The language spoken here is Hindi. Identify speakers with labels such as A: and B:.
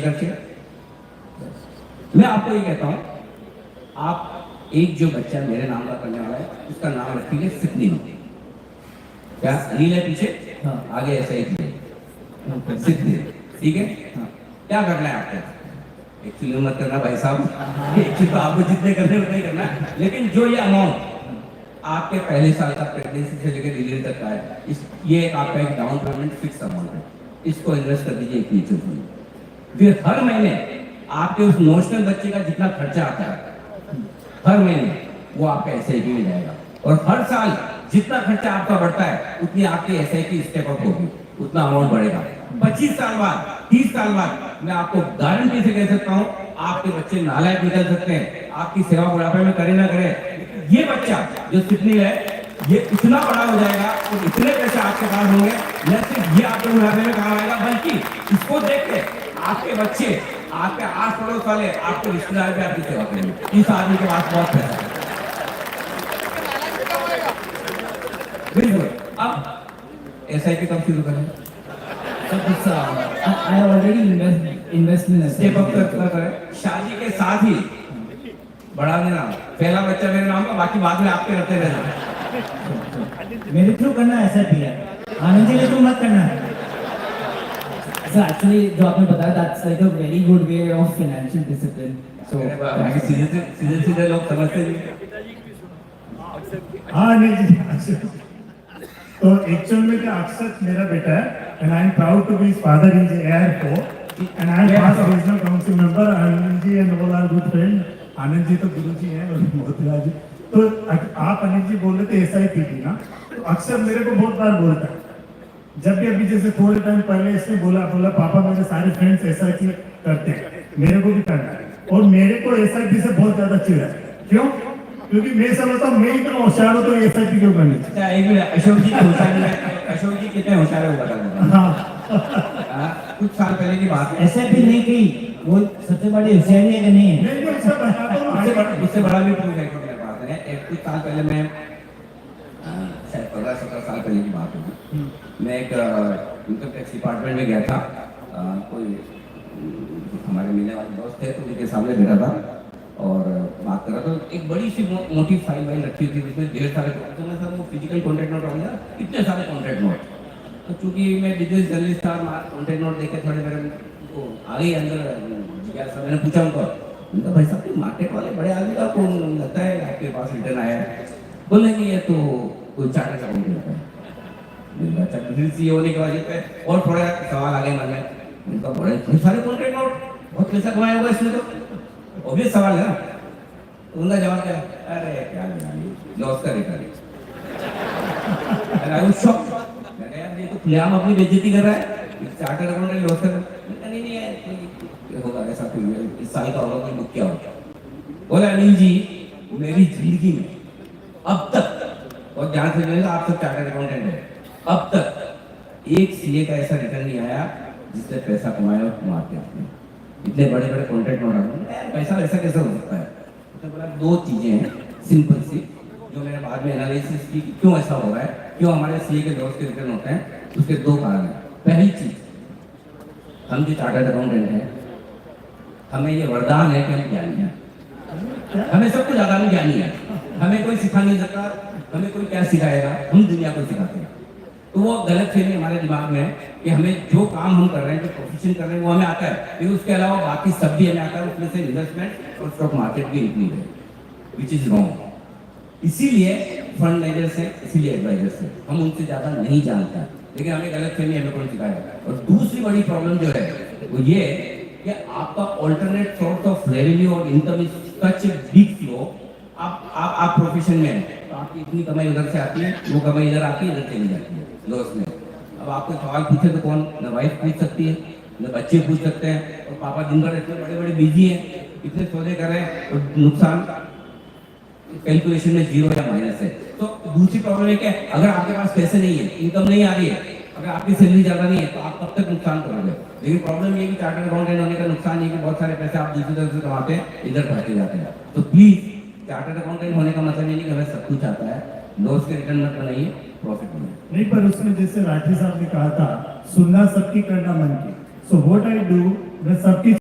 A: करके मैं आपको ये कहता हूँ, आप एक जो बच्चा मेरे नाम का करने वाला है उसका नाम रखिए सिद्धि। क्या रील है पीछे? हाँ, आगे ऐसा ही सिद्धि, ठीक है? हाँ। क्या करना है आपको? एक्चुअली मत करना भाई साहब, एक्चुअली तो आपको जितने करने उतने ही करना है, लेकिन जो ये अमाउंट आपके पहले साल का प्रेगनेंसी से लेकर डिलीवरी तक का है, ये आपका एक डाउन पेमेंट फिक्स अमाउंट है, इसको इन्वेस्ट कर दीजिए एक म्यूचुअल फंड। फिर हर महीने आपके उस नोशनल बच्चे का जितना खर्चा आता है हर महीने वो आपका एसआईपी में जाएगा, और हर साल जितना खर्चा आपका बढ़ता है उतनी आपकी एसआईपी स्टेप अप होगी, उतना अमाउंट बढ़ेगा। 25 साल बाद 30 साल बाद मैं आपको गारंटी से कह सकता हूँ आपके बच्चे नालायक निकल सकते हैं, आपकी सेवा बुढ़ापे में करे ना करे, ये बच्चा जो सिडनी है ये इतना बड़ा हो जाएगा और इतने पैसे आपके पास होंगे, न सिर्फ ये आपके बुढ़ापे में काम आएगा बल्कि इसको देख के आपके बच्चे, आपके आस पड़ोस वाले, आपके रिश्तेदार भी आपकी सेवा करेंगे। इस आदमी के पास बहुत पैसा है। बिल्कुल। अब एसआईपी कब शुरू करें?
B: I already invest in
A: step up कर शादी के साथ ही बढ़ा देना, पहला बच्चा मेरे नाम का, बाकी बाद में आपके रहते रहना।
B: मेरे थ्रू करना ऐसा भी है, आनंद जी के थ्रू मत करना। So actually जो आपने बताया that's like a very good way of financial discipline. So
A: सीधे लोग समझते नहीं।
C: हाँ नहीं जी, तो एक्चुअल में क्या अक्षत मेरा बेटा है and I am proud to be his father in the airport and I am past regional council member। Anand ji and all are good friend। Anand ji तो गुरु जी हैं और मोतीलाल जी। तो आप अनिल जी बोल रहे थे एसआईपी की ना, तो अक्सर मेरे को बहुत बार बोलता है, जब भी अभी जैसे थोड़े टाइम पहले इसने बोला पापा मेरे सारे फ्रेंड्स एसआईपी करते हैं, मेरे को भी करना है, और मेरे को एसआईपी से बहुत ज्यादा चिढ़ है। क्यों? क्योंकि मैं समझता हूँ मैं इतना होशियार हूँ तो एसआईपी क्यों करनी?
A: अशोक जी होशियार है, अशोक जी कितने होशियार है वो बता दो। हाँ, कुछ साल पहले की बात है।
B: एसआईपी नहीं की, वो सबसे बड़ी होशियारी है कि नहीं है?
C: नहीं उससे
A: बड़ा भी प्रूफ है मेरे पास है। कुछ साल पहले मैं शायद 15-17 साल पहले की बात होगी, मैं एक इनकम टैक्स डिपार्टमेंट में गया था, कोई हमारे मिलने वाले दोस्त थे तो उनके सामने बैठा था और बात कर रहा था। एक बड़ी सी मोटी फाइल वाइल रखी हुई थी जिसमें ढेर सारे, तो मैं सर वो फिजिकल कॉन्ट्रैक्ट नोट होंगे इतने सारे कॉन्ट्रैक्ट नोट, तो चूंकि मैं बिजनेस जर्नलिस्ट था, कॉन्ट्रैक्ट नोट देखे थोड़े मेरे को आ गई अंदर जिज्ञासा। मैंने पूछा उनका भाई साहब मार्केट वाले बड़े आदमी का कौन लगता है आपके पास रिटर्न आया है? बोले कि ये तो कोई चार्टर्ड अकाउंटेंट होता है। अच्छा, फिर सीईओ होने के बाद और थोड़ा सवाल आ गए मन में, उनका बड़े सारे कॉन्ट्रैक्ट नोट, बहुत पैसा कमाया होगा इसमें, तो ऑब्वियस सवाल है ना। तो उनका जवाब क्या? अरे क्या लॉस का रिटर्न। आई वाज शॉक्ड, मैं कहा यार ये तो खुलेआम अपनी बेइज्जती कर रहा है, चार्टर्ड अकाउंटेंट लॉस कर। नहीं नहीं है होगा ऐसा, कोई इस साल का होगा, कोई बुक क्या होगा? बोला अनिल जी मेरी जिंदगी में अब तक, और ध्यान से सुनिएगा आप सब चार्टर्ड अकाउंटेंट हैं, अब तक एक सीए का ऐसा रिटर्न नहीं आया जिसने पैसा कमाया और कमा के आपने इतने बड़े बड़े कॉन्ट्रैक्ट नोट, पैसा वैसा कैसे हो सकता है? तो बोला दो चीजें हैं सिंपल सी, जो मैंने बाद में एनालिसिस की क्यों ऐसा हो रहा है, क्यों हमारे सीए के दोस्त के रिटर्न होते हैं। उसके दो कारण हैं। पहली चीज, हम जो चार्टर्ड अकाउंटेंट हैं हमें ये वरदान है कि हम ज्ञानी हैं, हमें सब कुछ ज्यादा में ज्ञानी है, हमें कोई सिखा नहीं सकता, हमें कोई क्या सिखाएगा, हम दुनिया को सिखाते हैं। तो वो गलत फहमी हमारे दिमाग में है कि हमें जो काम हम कर रहे हैं, जो प्रोफेशन कर रहे हैं वो हमें आता है, लेकिन उसके अलावा बाकी सब भी हमें आता है, उसमें से इन्वेस्टमेंट और स्टॉक मार्केट भी इंक्लूड है, विच इज रॉन्ग। इसीलिए फंड मैनेजर से, इसीलिए एडवाइजर से हम उनसे ज्यादा नहीं जानते, लेकिन हमें गलत फहमी हमें कौन सिखाया। और दूसरी बड़ी प्रॉब्लम जो है वो ये कि आपका ऑल्टरनेट सोर्स ऑफ रेवेन्यू और income is such a big flow. आप प्रोफेशन में हैं तो आपकी इतनी कमाई उधर से आती है, वो कमाई इधर आती है, इधर चली जाती है लॉस में। अब आपको सवाल पूछे तो कौन, न वाइफ पूछ सकती है, न बच्चे पूछ सकते हैं, और पापा दिन भर इतने बड़े बड़े बिजी हैं, इतने सौदे कर रहे हैं और नुकसान कैलकुलेशन में जीरो या माइनस है। तो दूसरी प्रॉब्लम है कि अगर आपके पास पैसे नहीं है, इनकम नहीं आ रही है, अगर आपकी सैलरी ज्यादा नहीं है तो आप कब तक नुकसान करोगे। लेकिन प्रॉब्लम ये कि चार्टर्ड अकाउंटेंट होने का नुकसान ये कि बहुत सारे पैसे आप दूसरी तरफ से कमाते हैं, इधर भागते जाते हैं। तो प्लीज चार्टर्ड अकाउंटेंट होने का मतलब ये नहीं कि हमें सब कुछ आता है, लॉस के रिटर्न मत बनाइए, प्रॉफिट बनाइए।
C: नहीं, पर उसमें जैसे राठी साहब ने कहा था सुनना सबकी करना मन की। सो व्हाट आई डू मैं सबकी